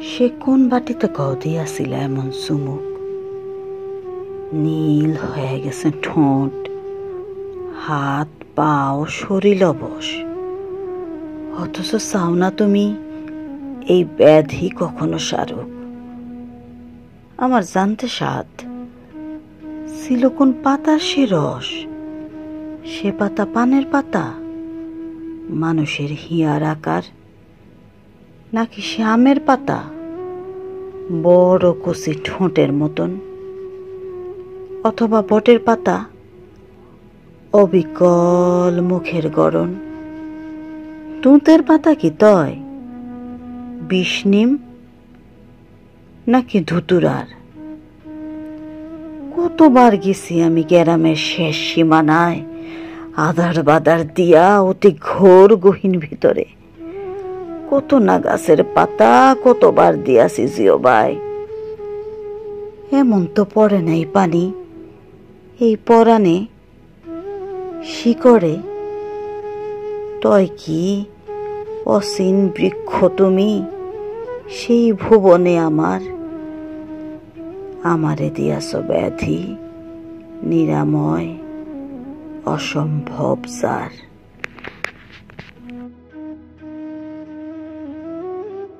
সে কোন বাটিতে কও দিয়াছিল এমন চুমুক? নীল হয়ে গেছে ঠোঁট, হাত পাও শরীর অবশ, অথচ চাও না তুমি এই ব্যাধি কখনো সারুক। আমার জানতে সাধ ছিল কোন পাতার সে রস, সে পাতা পানের পাতা, মানুষের হিয়ার আকার, নাকি সে আমের পাতা বড় কচি ঠোঁটের মতন, অথবা বটের পাতা অবিকল মুখের গড়ন। তুঁতের পাতা কি তয় বিষনিম নাকি ধুতুরার? কতবার গেছি আমি গ্রামের শেষ সীমানায়, আধার বাদার দিয়া অতি ঘোর গহীন ভিতরে। কত না গাছের পাতা কতবার দিয়াছি জিওবাই, এমন তো পড়ে নাই পানি এই পরাণে শিকড়ে। তয় কি অসীন বৃক্ষ তুমি সেই ভুবনে আমারে দিয়াছ ব্যাধি নিরাময় অসম্ভব যার।